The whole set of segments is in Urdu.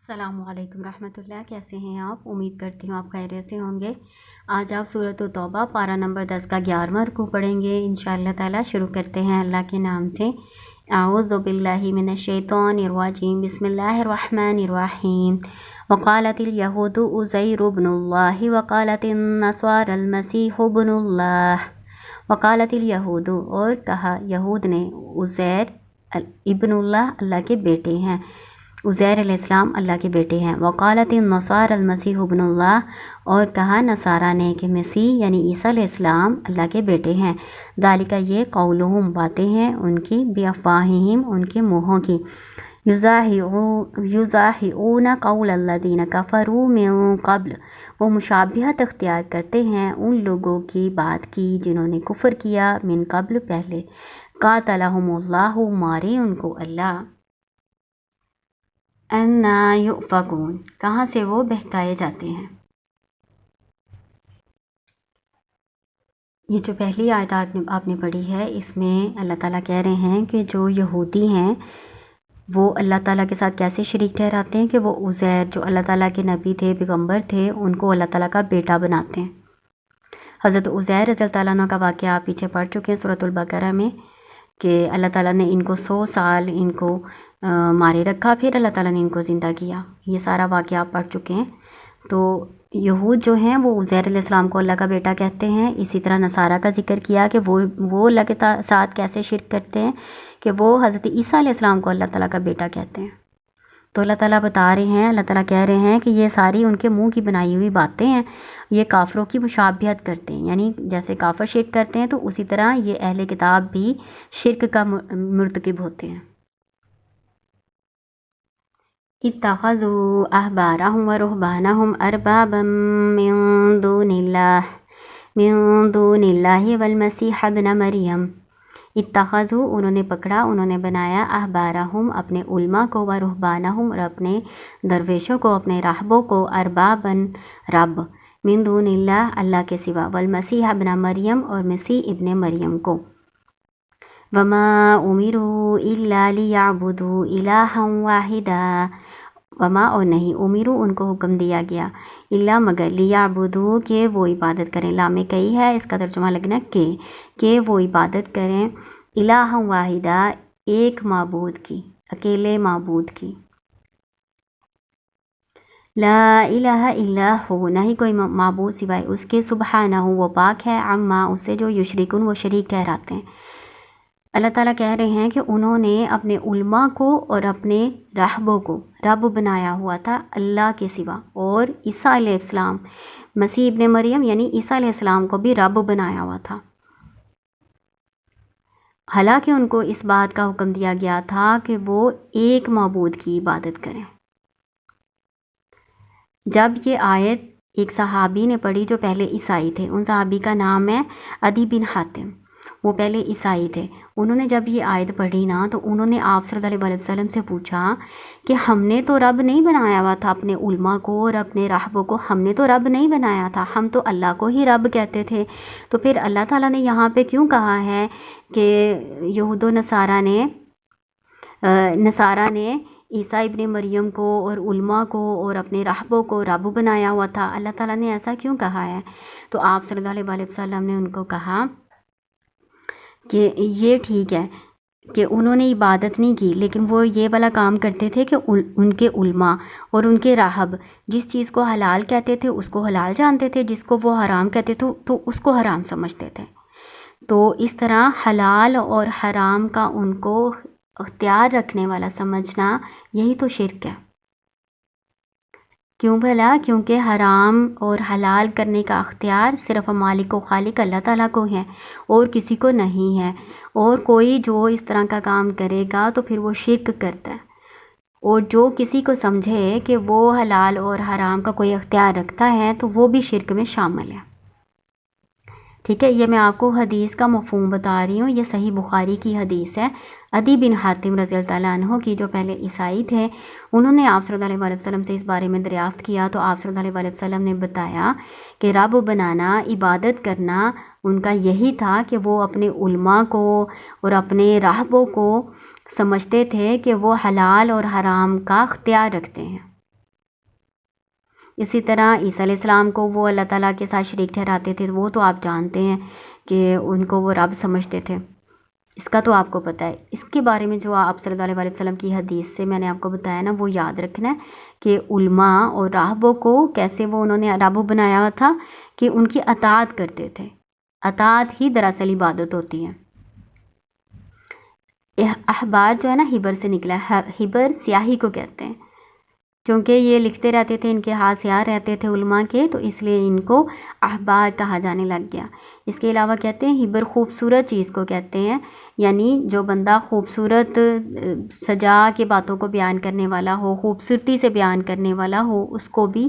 السلام علیکم رحمۃ اللہ، کیسے ہیں آپ؟ امید کرتی ہوں آپ خیریت سے ہوں گے۔ آج آپ سورۃ توبہ پارہ نمبر 10 کا 11واں رکوع پڑھیں گے انشاءاللہ تعالی۔ شروع کرتے ہیں اللہ کے نام سے۔ اعوذ باللہ من الشیطان الرجیم، بسم اللہ الرحمن الرحیم۔ وقالت الیہود عزیر ابن اللہ وقالت النصارى المسیح ابن اللہ۔ وقالت الیہود، اور کہا یہود نے، عزیر ابن اللہ کے بیٹے ہیں، عزیر علیہ السلام اللہ کے بیٹے ہیں۔ وقالت النصارى المسیح ابن اللہ، اور کہا نصارہ نے کہ مسیح یعنی عیسیٰ علیہ السلام اللہ کے بیٹے ہیں۔ ذالک، یہ قولہم باتیں ہیں ان کی، بافواہہم ان کے منہوں کی، یضاہئون قول الذین کفروا من قبل، وہ مشابہت اختیار کرتے ہیں ان لوگوں کی بات کی جنہوں نے کفر کیا، من قبل پہلے۔ قاتلہم اللہ، مارے ان کو اللہ۔ انا یؤفکون، کہاں سے وہ بہکائے جاتے ہیں۔ یہ جو پہلی آیت آپ نے پڑھی ہے، اس میں اللہ تعالیٰ کہہ رہے ہیں کہ جو یہودی ہیں وہ اللہ تعالیٰ کے ساتھ کیسے شریک ٹھہراتے ہیں کہ وہ عزیر جو اللہ تعالیٰ کے نبی تھے، پیغمبر تھے، ان کو اللہ تعالیٰ کا بیٹا بناتے ہیں۔ حضرت عزیر رضی اللہ تعالیٰ عنہ کا واقعہ آپ پیچھے پڑھ چکے ہیں سورۃ البقرہ میں، کہ اللہ تعالیٰ نے ان کو 100 سال ان کو مارے رکھا، پھر اللہ تعالیٰ نے ان کو زندہ کیا۔ یہ سارا واقعہ آپ پڑھ چکے ہیں۔ تو یہود جو ہیں وہ عزیر علیہ السلام کو اللہ کا بیٹا کہتے ہیں۔ اسی طرح نصارہ کا ذکر کیا کہ وہ اللہ کے ساتھ کیسے شرک کرتے ہیں کہ وہ حضرت عیسیٰ علیہ السلام کو اللہ تعالیٰ کا بیٹا کہتے ہیں۔ تو اللہ تعالیٰ بتا رہے ہیں، اللہ تعالیٰ کہہ رہے ہیں کہ یہ ساری ان کے منہ کی بنائی ہوئی باتیں ہیں، یہ کافروں کی مشابہت کرتے ہیں، یعنی جیسے کافر شرک کرتے ہیں تو اسی طرح یہ اہل کتاب بھی شرک کا مرتکب ہوتے ہیں۔ اتخذوا احبارهم ورهبانهم اربابا من دون اللہ والمسیح ابن مریم۔ اتخذوا، انہوں نے پکڑا، انہوں نے بنایا، احبارہم اپنے علماء کو، ورہبانہم اور اپنے درویشوں کو، اپنے راہبوں کو، اربابن رب، من دون اللہ اللہ کے سوا، والمسیح ابن مریم اور مسیح ابن مریم کو۔ وما امروا الا لیعبدوا الہا واحدا، وما اور نہیں، امروا ان کو حکم دیا گیا، الا مگر، لیعبدوا کہ وہ عبادت کریں، لام کئی ہے، اس کا ترجمہ لگنا کہ وہ عبادت کریں، الہا واحدا ایک معبود کی، اکیلے معبود کی۔ لا الہ الا ہو، نہ ہی کوئی معبود سوائے اس کے، سبحانہ وہ پاک ہے، عما اس سے جو یشرکون وہ شریک ٹھہراتے ہیں۔ اللہ تعالیٰ کہہ رہے ہیں کہ انہوں نے اپنے علماء کو اور اپنے راہبوں کو رب بنایا ہوا تھا اللہ کے سوا، اور عیسیٰ علیہ السلام، مسیح ابن مریم یعنی عیسیٰ علیہ السلام کو بھی رب بنایا ہوا تھا، حالانکہ ان کو اس بات کا حکم دیا گیا تھا کہ وہ ایک معبود کی عبادت کریں۔ جب یہ آیت ایک صحابی نے پڑھی جو پہلے عیسائی تھے، ان صحابی کا نام ہے عدی بن حاتم، وہ پہلے عیسائی تھے۔ انہوں نے جب یہ آیت پڑھی نا تو انہوں نے آپ صلی اللہ علیہ وسلم سے پوچھا کہ ہم نے تو رب نہیں بنایا ہوا تھا اپنے علماء کو اور اپنے راہبوں کو، ہم نے تو رب نہیں بنایا تھا، ہم تو اللہ کو ہی رب کہتے تھے، تو پھر اللہ تعالیٰ نے یہاں پہ کیوں کہا ہے کہ یہود و نصارہ نے عیسیٰ ابن مریم کو اور علماء کو اور اپنے راہبوں کو رب بنایا ہوا تھا؟ اللہ تعالیٰ نے ایسا کیوں کہا ہے؟ تو آپ صلی اللہ علیہ وسلم نے ان کو کہا کہ یہ ٹھیک ہے کہ انہوں نے عبادت نہیں کی، لیکن وہ یہ والا کام کرتے تھے کہ ان کے علماء اور ان کے راہب جس چیز کو حلال کہتے تھے اس کو حلال جانتے تھے، جس کو وہ حرام کہتے تھے تو اس کو حرام سمجھتے تھے۔ تو اس طرح حلال اور حرام کا ان کو اختیار رکھنے والا سمجھنا، یہی تو شرک ہے۔ کیوں بھلا؟ کیونکہ حرام اور حلال کرنے کا اختیار صرف مالک و خالق اللہ تعالیٰ کو ہے اور کسی کو نہیں ہے، اور کوئی جو اس طرح کا کام کرے گا تو پھر وہ شرک کرتا ہے، اور جو کسی کو سمجھے کہ وہ حلال اور حرام کا کوئی اختیار رکھتا ہے تو وہ بھی شرک میں شامل ہے۔ ٹھیک ہے، یہ میں آپ کو حدیث کا مفہوم بتا رہی ہوں، یہ صحیح بخاری کی حدیث ہے۔ عدی بن حاتم رضی اللہ تعالیٰ عنہ کی جو پہلے عیسائی تھے، انہوں نے آپ صلی اللہ علیہ وسلم سے اس بارے میں دریافت کیا، تو آپ صلی اللہ علیہ وسلم نے بتایا کہ رب بنانا، عبادت کرنا ان کا یہی تھا کہ وہ اپنے علماء کو اور اپنے راہبوں کو سمجھتے تھے کہ وہ حلال اور حرام کا اختیار رکھتے ہیں، اسی طرح عیسیٰ علیہ السلام کو وہ اللہ تعالیٰ کے ساتھ شریک ٹھہراتے تھے، وہ تو آپ جانتے ہیں کہ ان کو وہ رب سمجھتے تھے، اس کا تو آپ کو پتہ ہے۔ اس کے بارے میں جو آپ صلی اللہ علیہ وسلم کی حدیث سے میں نے آپ کو بتایا نا، وہ یاد رکھنا ہے کہ علماء اور راہبوں کو کیسے وہ انہوں نے رب بنایا تھا کہ ان کی اطاعت کرتے تھے۔ اطاعت ہی دراصل عبادت ہوتی ہے۔ احبار جو ہے نا ہبر سے نکلا ہے، ہبر سیاہی کو کہتے ہیں، کیونکہ یہ لکھتے رہتے تھے، ان کے ہاتھ سیاہ رہتے تھے علماء کے، تو اس لیے ان کو احبار کہا جانے لگ گیا۔ اس کے علاوہ کہتے ہیں ہبر خوبصورت چیز کو کہتے ہیں، یعنی جو بندہ خوبصورت سجا کے باتوں کو بیان کرنے والا ہو، خوبصورتی سے بیان کرنے والا ہو، اس کو بھی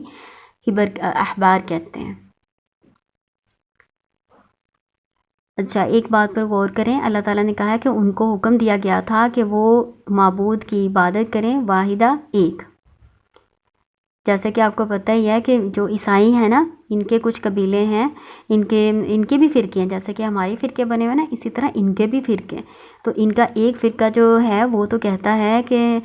ہبر احبار کہتے ہیں۔ اچھا، ایک بات پر غور کریں، اللہ تعالیٰ نے کہا ہے کہ ان کو حکم دیا گیا تھا کہ وہ معبود کی عبادت کریں، واحدہ ایک۔ جیسے کہ آپ کو پتہ ہی ہے کہ جو عیسائی ہیں نا، ان کے کچھ قبیلے ہیں، ان کے بھی فرقے ہیں، جیسے کہ ہمارے فرقے بنے ہوئے نا، اسی طرح ان کے بھی فرقے ہیں۔ تو ان کا ایک فرقہ جو ہے وہ تو کہتا ہے کہ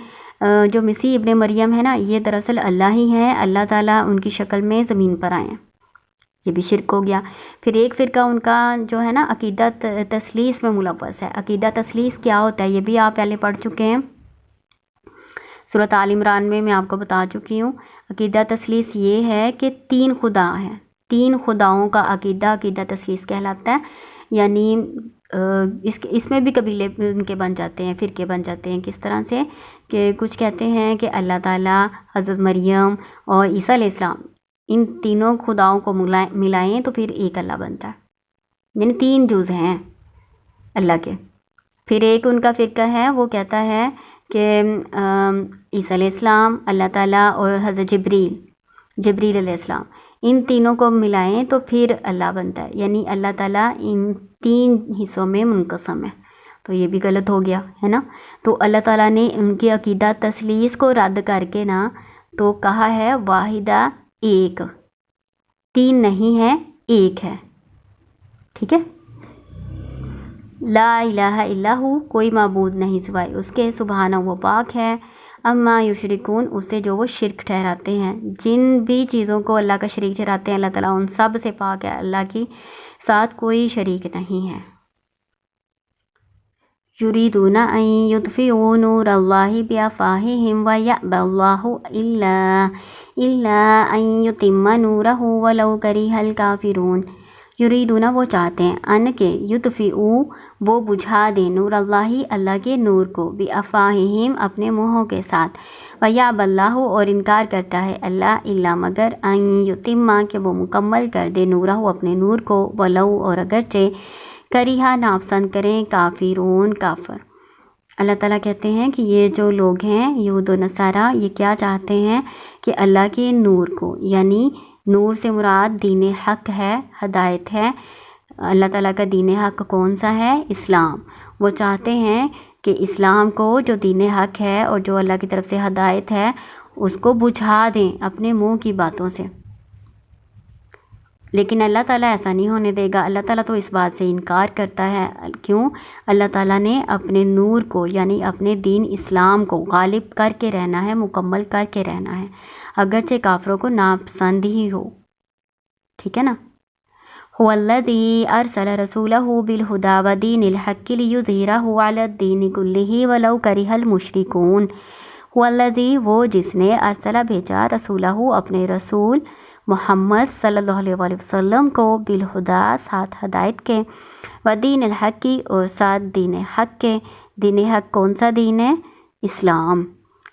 جو مسیح ابن مریم ہے نا، یہ دراصل اللہ ہی ہے، اللہ تعالیٰ ان کی شکل میں زمین پر آئے ہیں، یہ بھی شرک ہو گیا۔ پھر ایک فرقہ ان کا جو ہے نا عقیدہ تثلیث میں ملوث ہے۔ عقیدہ تثلیث کیا ہوتا ہے یہ بھی آپ پہلے پڑھ چکے ہیں، سورۃ آل عمران میں آپ کو بتا چکی ہوں۔ عقیدہ تثلیث یہ ہے کہ تین خدا ہیں، تین خداؤں کا عقیدہ تثلیث کہلاتا ہے، یعنی اس میں بھی قبیلے ان کے بن جاتے ہیں، فرقے بن جاتے ہیں۔ کس طرح سے کہ کچھ کہتے ہیں کہ اللہ تعالیٰ، حضرت مریم اور عیسیٰ علیہ السلام، ان تینوں خداؤں کو ملائیں تو پھر ایک اللہ بنتا ہے، یعنی تین جز ہیں اللہ کے۔ پھر ایک ان کا فرقہ ہے، وہ کہتا ہے کہ عیسیٰ علیہ السلام، اللہ تعالیٰ اور حضرت جبریل علیہ السلام، ان تینوں کو ملائیں تو پھر اللہ بنتا ہے، یعنی اللہ تعالیٰ ان تین حصوں میں منقسم ہے، تو یہ بھی غلط ہو گیا ہے نا۔ تو اللہ تعالیٰ نے ان کی عقیدہ تثلیث کو رد کر کے نا تو کہا ہے واحدہ ایک، تین نہیں ہے، ایک ہے، ٹھیک ہے۔ لا الہ الا ہو، کوئی معبود نہیں سوائے اس کے، سبحانہ وہ پاک ہے، اما یشرکون، اسے جو وہ شرک ٹھہراتے ہیں، جن بھی چیزوں کو اللہ کا شریک ٹھہراتے ہیں اللہ تعالیٰ ان سب سے پاک ہے، اللہ کی ساتھ کوئی شریک نہیں ہے۔ یریدون ان یطفئوا نور اللہ بافواہہم ویأبی اللہ الا ان یتم نورہ ولو کرہ الکافرون۔ یریدون وہ چاہتے ہیں، ان کے یطفئوا وہ بجھا دیں، نور اللہ اللہ کے نور کو، بافواہہم اپنے منہوں کے ساتھ، ویأبی اللہ اور انکار کرتا ہے اللہ، الا مگر، ان یتم کہ وہ مکمل کر دے، نورہ اپنے نور کو، ولو اور اگرچہ، کرہ ناپسند کریں، کافرون کافر۔ اللہ تعالیٰ کہتے ہیں کہ یہ جو لوگ ہیں یہود و نصارہ، یہ کیا چاہتے ہیں کہ اللہ کے نور کو، یعنی نور سے مراد دین حق ہے، ہدایت ہے۔ اللہ تعالیٰ کا دین حق کون سا ہے؟ اسلام۔ وہ چاہتے ہیں کہ اسلام کو، جو دین حق ہے اور جو اللہ کی طرف سے ہدایت ہے، اس کو بجھا دیں اپنے منہ کی باتوں سے، لیکن اللہ تعالیٰ ایسا نہیں ہونے دے گا۔ اللہ تعالیٰ تو اس بات سے انکار کرتا ہے، کیوں؟ اللہ تعالیٰ نے اپنے نور کو، یعنی اپنے دین اسلام کو غالب کر کے رہنا ہے، مکمل کر کے رہنا ہے، اگرچہ کافروں کو ناپسند ہی ہو، ٹھیک ہے نا۔ هو الذی ارسل رسولہ بالہدی ودین الحق لیظہرہ علی الدین کلہ ولو کرہ المشرکون۔ هو الذی وہ جس نے، ارسلہ بھیجا، رسولہ اپنے رسول محمد صلی اللہ علیہ وآلہ وسلم کو، بالہدا ساتھ ہدایت کے، ودین الحق کی اور ساتھ دین حق کے۔ دین حق کون سا دین ہے؟ اسلام۔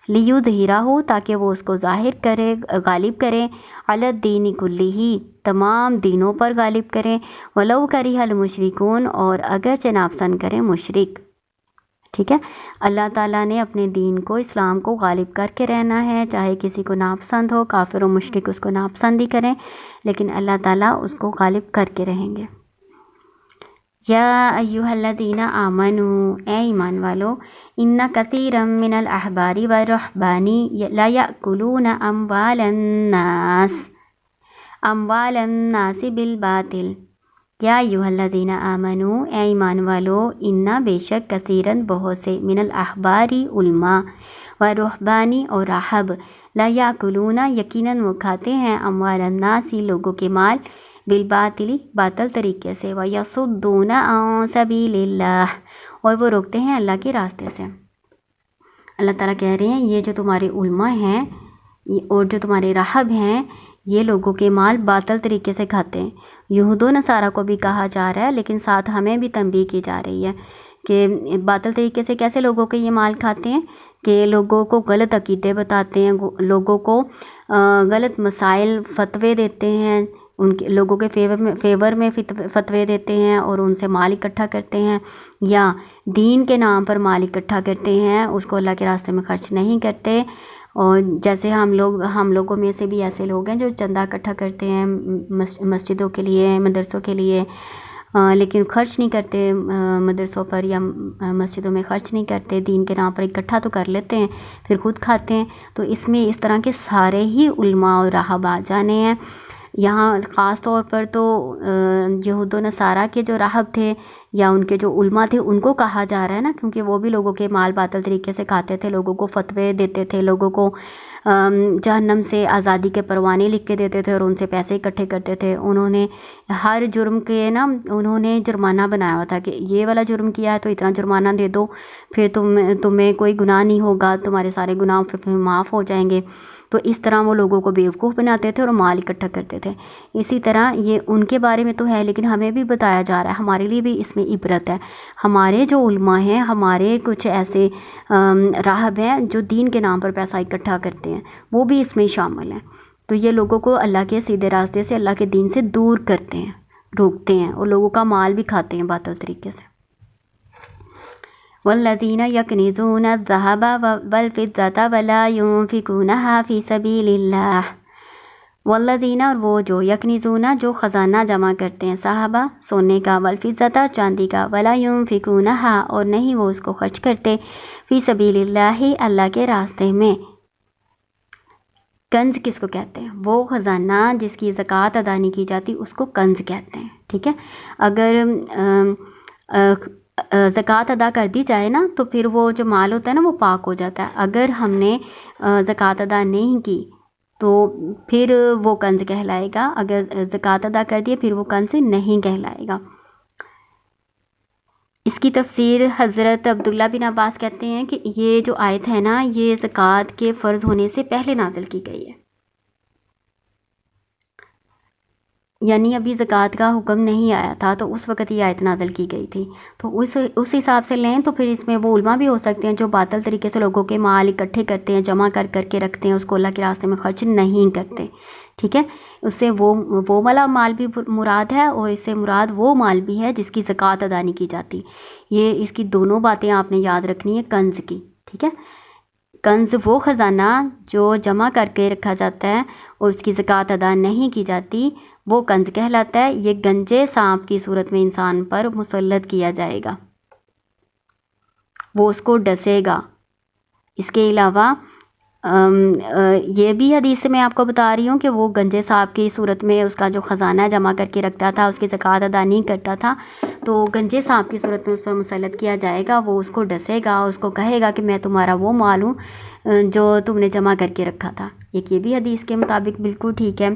لیظہرہ تاکہ وہ اس کو ظاہر کرے، غالب کرے، علی الدین کلہ تمام دینوں پر غالب کرے، ولو کرہ المشرکون اور اگرچہ ناپسند کرے مشرک، ٹھیک ہے۔ اللہ تعالیٰ نے اپنے دین کو، اسلام کو غالب کر کے رہنا ہے، چاہے کسی کو ناپسند ہو، کافر و مشرک اس کو ناپسند ہی کریں، لیکن اللہ تعالیٰ اس کو غالب کر کے رہیں گے۔ یا ایھا الذین آمنوا، اے ایمان والو، ان کثیرا من الاحبار والرہبان لیأکلون اموال الناس بالباطل۔ یا ایھا الذین آمنوا، اے ایمان والو، ان بے شک کثیراً بہت سے، من الاحباری علماء، والرہبانی اور راہب، لا یاکلون یقیناً وہ کھاتے ہیں اموال الناس لوگوں کے مال بالباطل باطل طریقے سے ویصدون عن سبیل اللہ اور وہ روکتے ہیں اللہ کے راستے سے۔ اللہ تعالیٰ کہہ رہے ہیں یہ جو تمہارے علماء ہیں اور جو تمہارے راہب ہیں یہ لوگوں کے مال باطل طریقے سے کھاتے ہیں۔ یہود و نصارہ کو بھی کہا جا رہا ہے لیکن ساتھ ہمیں بھی تنبیہ کی جا رہی ہے کہ باطل طریقے سے کیسے لوگوں کے یہ مال کھاتے ہیں کہ لوگوں کو غلط عقیدے بتاتے ہیں، لوگوں کو غلط مسائل فتوے دیتے ہیں، ان کے لوگوں کے فیور میں فتوے دیتے ہیں اور ان سے مال اکٹھا کرتے ہیں، یا دین کے نام پر مال اکٹھا کرتے ہیں، اس کو اللہ کے راستے میں خرچ نہیں کرتے۔ اور جیسے ہم لوگوں میں سے بھی ایسے لوگ ہیں جو چندہ اکٹھا کرتے ہیں مسجدوں کے لیے، مدرسوں کے لیے، لیکن خرچ نہیں کرتے، مدرسوں پر یا مسجدوں میں خرچ نہیں کرتے، دین کے نام پر اکٹھا تو کر لیتے ہیں پھر خود کھاتے ہیں۔ تو اس میں اس طرح کے سارے ہی علماء اور راہب آ جانے ہیں۔ یہاں خاص طور پر تو یہود و نصارہ کے جو راہب تھے یا ان کے جو علماء تھے ان کو کہا جا رہا ہے نا، کیونکہ وہ بھی لوگوں کے مال باطل طریقے سے کھاتے تھے، لوگوں کو فتوے دیتے تھے، لوگوں کو جہنم سے آزادی کے پروانے لکھ کے دیتے تھے اور ان سے پیسے اکٹھے کرتے تھے۔ انہوں نے ہر جرم کے نا انہوں نے جرمانہ بنایا ہوا تھا کہ یہ والا جرم کیا ہے تو اتنا جرمانہ دے دو، پھر تمہیں کوئی گناہ نہیں ہوگا، تمہارے سارے گناہ پھر معاف ہو جائیں گے۔ تو اس طرح وہ لوگوں کو بیوقوف بناتے تھے اور مال اکٹھا کرتے تھے۔ اسی طرح یہ ان کے بارے میں تو ہے لیکن ہمیں بھی بتایا جا رہا ہے، ہمارے لیے بھی اس میں عبرت ہے۔ ہمارے جو علماء ہیں، ہمارے کچھ ایسے راہب ہیں جو دین کے نام پر پیسہ اکٹھا کرتے ہیں، وہ بھی اس میں شامل ہیں۔ تو یہ لوگوں کو اللہ کے سیدھے راستے سے، اللہ کے دین سے دور کرتے ہیں، روکتے ہیں اور لوگوں کا مال بھی کھاتے ہیں باطل طریقے سے۔ والذین یکنزون الذہب والفضة ولا ينفقونها فی سبیل اللہ۔ والذین اور وہ جو یکنزون جو خزانہ جمع کرتے ہیں، صحابہ سونے کا، والفضة چاندی کا، ولا ينفقونها اور نہیں وہ اس کو خرچ کرتے، فی سبیل اللہ اللہ کے راستے میں۔ کنز کس کو کہتے ہیں؟ وہ خزانہ جس کی زکوٰۃ ادا نہیں کی جاتی اس کو کنز کہتے ہیں، ٹھیک ہے۔ اگر زکوٰۃ ادا کر دی جائے نا تو پھر وہ جو مال ہوتا ہے نا وہ پاک ہو جاتا ہے۔ اگر ہم نے زکوٰۃ ادا نہیں کی تو پھر وہ کنز کہلائے گا، اگر زکوٰۃ ادا کر دیے پھر وہ کنز نہیں کہلائے گا۔ اس کی تفسیر حضرت عبداللہ بن عباس کہتے ہیں کہ یہ جو آیت ہے نا یہ زکوٰۃ کے فرض ہونے سے پہلے نازل کی گئی ہے، یعنی ابھی زکوٰۃ کا حکم نہیں آیا تھا تو اس وقت یہ آیت نازل کی گئی تھی۔ تو اس حساب سے لیں تو پھر اس میں وہ علماء بھی ہو سکتے ہیں جو باطل طریقے سے لوگوں کے مال اکٹھے کرتے ہیں، جمع کر کے رکھتے ہیں، اس کو اللہ کے راستے میں خرچ نہیں کرتے، ٹھیک ہے۔ اس سے وہ والا مال بھی مراد ہے اور اس سے مراد وہ مال بھی ہے جس کی زکوٰۃ ادا نہیں کی جاتی۔ یہ اس کی دونوں باتیں آپ نے یاد رکھنی ہے کنز کی، ٹھیک ہے۔ کنز وہ خزانہ جو جمع کر کے رکھا جاتا ہے اور اس کی زکوٰۃ ادا نہیں کی جاتی وہ کنز کہلاتا ہے۔ یہ گنجے سانپ کی صورت میں انسان پر مسلط کیا جائے گا، وہ اس کو ڈسے گا۔ اس کے علاوہ یہ بھی حدیث سے میں آپ کو بتا رہی ہوں کہ وہ گنجے سانپ کی صورت میں اس کا جو خزانہ جمع کر کے رکھتا تھا اس کی زکوٰۃ ادا نہیں کرتا تھا تو گنجے سانپ کی صورت میں اس پر مسلط کیا جائے گا، وہ اس کو ڈسے گا، اس کو کہے گا کہ میں تمہارا وہ مال ہوں جو تم نے جمع کر کے رکھا تھا۔ ایک یہ بھی حدیث کے مطابق بالکل ٹھیک ہے،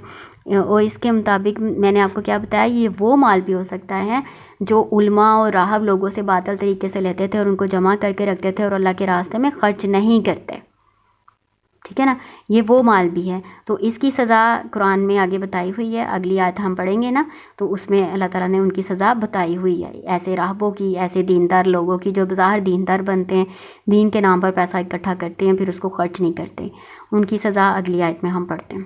اور اس کے مطابق میں نے آپ کو کیا بتایا، یہ وہ مال بھی ہو سکتا ہے جو علماء اور راہب لوگوں سے باطل طریقے سے لیتے تھے اور ان کو جمع کر کے رکھتے تھے اور اللہ کے راستے میں خرچ نہیں کرتے، ٹھیک ہے نا، یہ وہ مال بھی ہے۔ تو اس کی سزا قرآن میں آگے بتائی ہوئی ہے، اگلی آیت ہم پڑھیں گے نا تو اس میں اللہ تعالیٰ نے ان کی سزا بتائی ہوئی ہے، ایسے راہبوں کی، ایسے دیندار لوگوں کی جو بظاہر دیندار بنتے ہیں، دین کے نام پر پیسہ اکٹھا کرتے ہیں پھر اس کو خرچ نہیں کرتے، ان کی سزا اگلی آیت میں ہم پڑھتے ہیں۔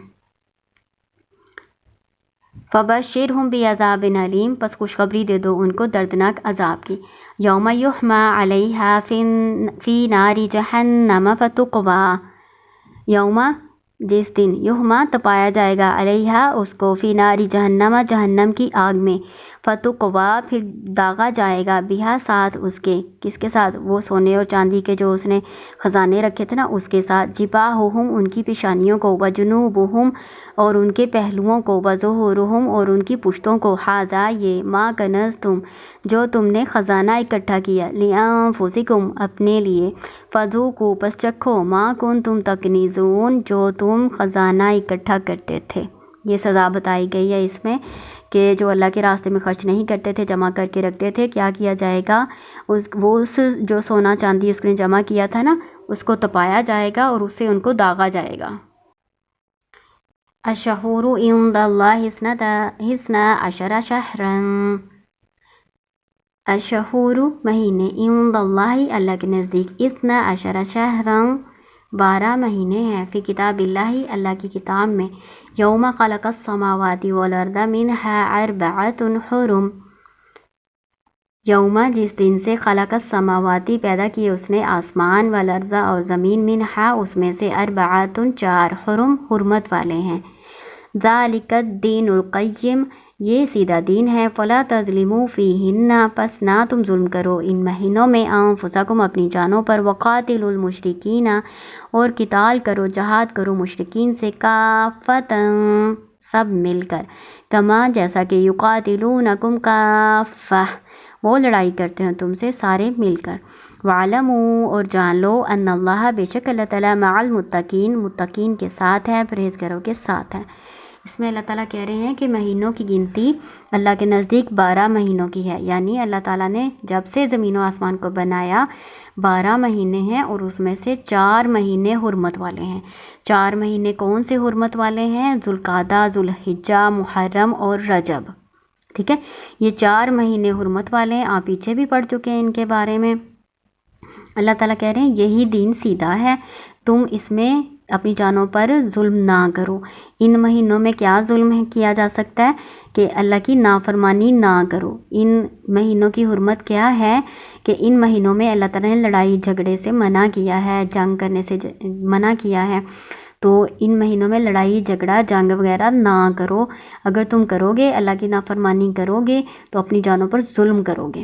فَبَشِّرْهُمْ بِعَذَابٍ أَلِيمٍ پس خوشخبری دے دو ان کو دردناک عذاب کی۔ یوم یحمى علیہا فی نار جہنم فتقویٰ، یوم جس دن، یحمى تپایا جائے گا، علیہا اس کو، فی نار جہنم جہنم کی آگ میں، فتقویٰ پھر داغا جائے گا، بہا ساتھ اس کے، کس کے ساتھ؟ وہ سونے اور چاندی کے جو اس نے خزانے رکھے تھے نا اس کے ساتھ، جباہہم ان کی پیشانیوں کو، وجنوبہم اور ان کے پہلوؤں کو، وظہورہم اور ان کی پشتوں کو، ھذا یہ، ما کنزتم جو تم نے خزانہ اکٹھا کیا، لِأَنفُسِکُم اپنے لیے، فَذُوقُوا پس چکھو، ما کنتم تکنیزون جو تم خزانہ اکٹھا کرتے تھے۔ یہ سزا بتائی گئی ہے اس میں کہ جو اللہ کے راستے میں خرچ نہیں کرتے تھے، جمع کر کے رکھتے تھے، کیا کیا جائے گا، اس جو سونا چاندی اس نے جمع کیا تھا نا، اس کو تپایا جائے گا اور اس سے ان کو داغا جائے گا۔ الشہور عند اللہ اثنا عشر شہرا، الشہور مہینے، عند اللہ اللہ کے نزدیک، اثنا عشر شہرا 12 مہینے ہیں، فی کتاب اللہ اللہ کی کتاب میں، یوم خلق السماوات والارض منها 4 حرم، یوم جس دن سے خلق السماواتی پیدا کیے اس نے آسمان والارض اور زمین، منہا اس میں سے 4 حرم حرمت والے ہیں، ذالک الدین القیم یہ سیدھا دین ہے، فلا تظلموا فیہن پس نہ تم ظلم کرو ان مہینوں میں، انفسکم اپنی جانوں پر، وقاتلوا المشرکین اور قتال کرو جہاد کرو مشرکین سے، کافتن سب مل کر، کما جیسا کہ یقاتلونکم کافہ وہ لڑائی کرتے ہیں تم سے سارے مل کر، وَعْلَمُوا اور جان لو، ان اللہ بے شک اللہ تعالیٰ مع المتقین متقین کے ساتھ ہے، پرہیزگاروں کے ساتھ ہے۔ اس میں اللہ تعالیٰ کہہ رہے ہیں کہ مہینوں کی گنتی اللہ کے نزدیک 12 مہینوں کی ہے، یعنی اللہ تعالیٰ نے جب سے زمین و آسمان کو بنایا 12 مہینے ہیں اور اس میں سے 4 مہینے حرمت والے ہیں۔ 4 مہینے کون سے حرمت والے ہیں؟ ذوالقعدہ، ذوالحجہ، محرم اور رجب، ٹھیک ہے، یہ 4 مہینے حرمت والے ہیں، آپ پیچھے بھی پڑھ چکے ہیں ان کے بارے میں۔ اللہ تعالیٰ کہہ رہے ہیں یہی دین سیدھا ہے، تم اس میں اپنی جانوں پر ظلم نہ کرو۔ ان مہینوں میں کیا ظلم کیا جا سکتا ہے کہ اللہ کی نافرمانی نہ کرو۔ ان مہینوں کی حرمت کیا ہے کہ ان مہینوں میں اللہ تعالیٰ نے لڑائی جھگڑے سے منع کیا ہے، جنگ کرنے سے منع کیا ہے، تو ان مہینوں میں لڑائی جھگڑا جنگ وغیرہ نہ کرو۔ اگر تم کرو گے، اللہ کی نافرمانی کرو گے تو اپنی جانوں پر ظلم کرو گے۔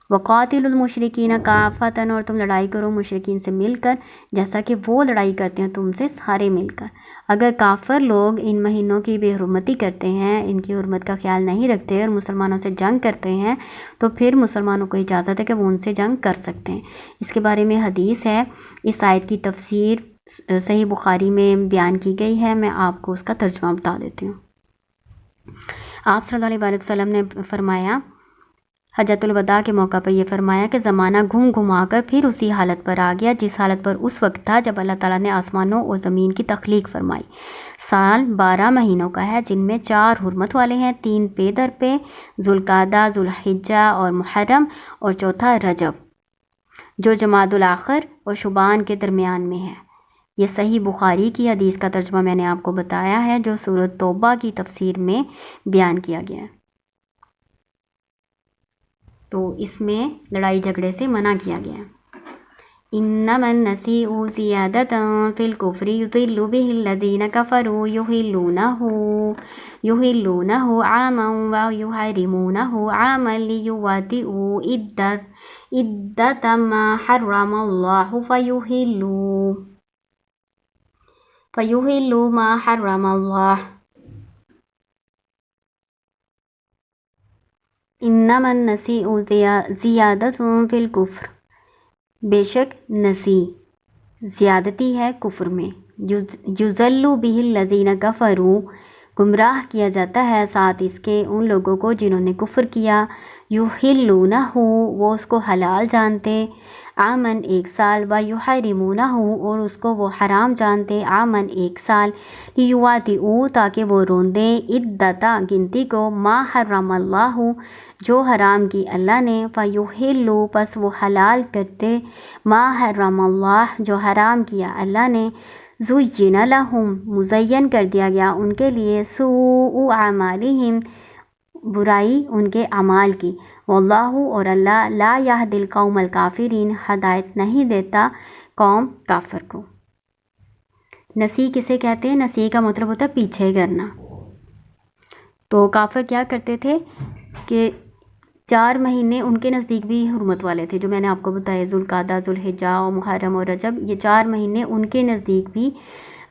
وقاتل المشرکین کافۃ اور تم لڑائی کرو مشرکین سے مل کر، جیسا کہ وہ لڑائی کرتے ہیں تم سے سارے مل کر۔ اگر کافر لوگ ان مہینوں کی بے حرمتی کرتے ہیں، ان کی حرمت کا خیال نہیں رکھتے اور مسلمانوں سے جنگ کرتے ہیں، تو پھر مسلمانوں کو اجازت ہے کہ وہ ان سے جنگ کر سکتے ہیں۔ اس کے بارے میں حدیث ہے، اس آیت کی تفسیر صحیح بخاری میں بیان کی گئی ہے، میں آپ کو اس کا ترجمہ بتا دیتی ہوں۔ آپ صلی اللہ علیہ وسلم نے فرمایا، حجۃ الوداع کے موقع پر یہ فرمایا کہ زمانہ گھوم گھما کر پھر اسی حالت پر آ گیا جس حالت پر اس وقت تھا جب اللہ تعالیٰ نے آسمانوں اور زمین کی تخلیق فرمائی۔ سال 12 مہینوں کا ہے، جن میں 4 حرمت والے ہیں، 3 پے در پہ، ذوالقعدہ، ذوالحجہ اور محرم، اور چوتھا رجب جو جمادی الاخر اور شعبان کے درمیان میں ہے۔ یہ صحیح بخاری کی حدیث کا ترجمہ میں نے آپ کو بتایا ہے جو سورۃ توبہ کی تفسیر میں بیان کیا گیا ہے۔ تو اس میں لڑائی جھگڑے سے منع کیا گیا ہے۔ انما النسیء زیادۃ فی الکفر یضل بہ الذین کفروا یحلونہ عاما ویحرمونہ عاما لیواطئوا عدۃ ما حرم اللہ فیحلوا ما حرم اللہ۔ انما النسیء زیادۃ فی الکفر، بے شک نسی زیادتی ہے کفر میں، یضل بہ الذین کفروا گمراہ کیا جاتا ہے ساتھ اس کے ان لوگوں کو جنہوں نے کفر کیا، یحلونہ وہ اس کو حلال جانتے، عامن 1 سال، ویحرمونہ اور اس کو وہ حرام جانتے، عامن 1 سال، لیواطئوا تاکہ وہ روندیں، عدۃ گنتی کو، ما حرم اللہ جو حرام کی اللہ نے، فیحلوا پس وہ حلال کرتے، ما حرم اللہ جو حرام کیا اللہ نے، زین لہم مزین کر دیا گیا ان کے لیے، سوء اعمالہم برائی ان کے اعمال کی، واللہ اور اللہ لا یہدی القوم الکافرین ہدایت نہیں دیتا قوم کافر کو۔ نسی کسے کہتے ہیں؟ نسی کا مطلب ہوتا ہے پیچھے کرنا۔ تو کافر کیا کرتے تھے کہ 4 مہینے ان کے نزدیک بھی حرمت والے تھے جو میں نے آپ کو بتایا، ذوالقعدہ، ذوالحجہ اور محرم اور رجب، یہ 4 مہینے ان کے نزدیک بھی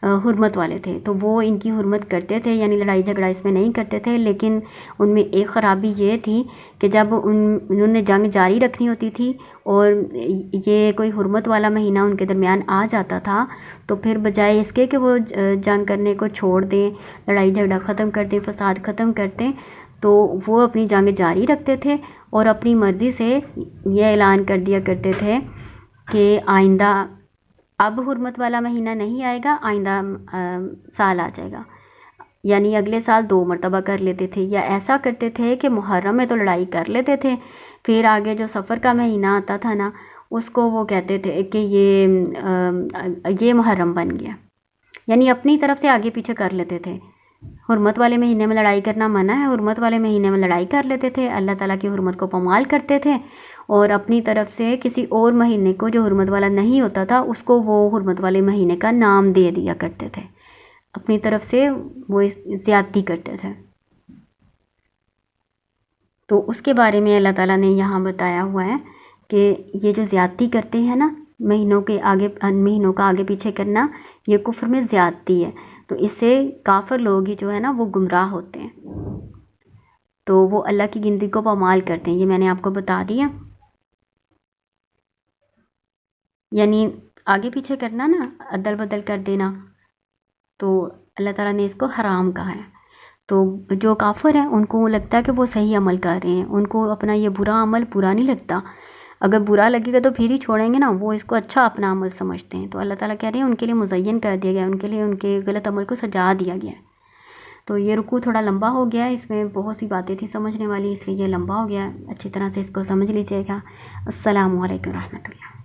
حرمت والے تھے، تو وہ ان کی حرمت کرتے تھے، یعنی لڑائی جھگڑا اس میں نہیں کرتے تھے. لیکن ان میں ایک خرابی یہ تھی کہ جب انہوں نے جنگ جاری رکھنی ہوتی تھی اور یہ کوئی حرمت والا مہینہ ان کے درمیان آ جاتا تھا، تو پھر بجائے اس کے کہ وہ جنگ کرنے کو چھوڑ دیں، لڑائی جھگڑا ختم کر دیں، فساد ختم کر دیں، تو وہ اپنی جنگ جاری رکھتے تھے اور اپنی مرضی سے یہ اعلان کر دیا کرتے تھے کہ آئندہ اب حرمت والا مہینہ نہیں آئے گا، آئندہ سال آ جائے گا. یعنی اگلے سال 2 مرتبہ کر لیتے تھے، یا ایسا کرتے تھے کہ محرم میں تو لڑائی کر لیتے تھے، پھر آگے جو سفر کا مہینہ آتا تھا نا، اس کو وہ کہتے تھے کہ یہ محرم بن گیا. یعنی اپنی طرف سے آگے پیچھے کر لیتے تھے. حرمت والے مہینے میں لڑائی کرنا منع ہے، حرمت والے مہینے میں لڑائی کر لیتے تھے، اللہ تعالیٰ کی حرمت کو پامال کرتے تھے، اور اپنی طرف سے کسی اور مہینے کو جو حرمت والا نہیں ہوتا تھا اس کو وہ حرمت والے مہینے کا نام دے دیا کرتے تھے، اپنی طرف سے وہ زیادتی کرتے تھے. تو اس کے بارے میں اللہ تعالیٰ نے یہاں بتایا ہوا ہے کہ یہ جو زیادتی کرتے ہیں نا، مہینوں کا آگے پیچھے کرنا، یہ کفر میں زیادتی ہے. تو اس سے کافر لوگ ہی جو ہے نا وہ گمراہ ہوتے ہیں، تو وہ اللہ کی گنتی کو پامال کرتے ہیں. یہ میں نے آپ کو بتا دیا. یعنی آگے پیچھے کرنا نا، عدل بدل کر دینا، تو اللہ تعالیٰ نے اس کو حرام کہا ہے. تو جو کافر ہیں ان کو لگتا ہے کہ وہ صحیح عمل کر رہے ہیں، ان کو اپنا یہ برا عمل برا نہیں لگتا. اگر برا لگے گا تو پھر ہی چھوڑیں گے نا، وہ اس کو اچھا اپنا عمل سمجھتے ہیں. تو اللہ تعالیٰ کہہ رہے ہیں ان کے لیے مزین کر دیا گیا، ان کے لیے ان کے غلط عمل کو سجا دیا گیا ہے. تو یہ رکوع تھوڑا لمبا ہو گیا ہے، اس میں بہت سی باتیں تھیں سمجھنے والی، اس لیے یہ لمبا ہو گیا ہے. اچھی طرح سے اس کو سمجھ لیجیے گا. السلام علیکم ورحمۃ اللہ.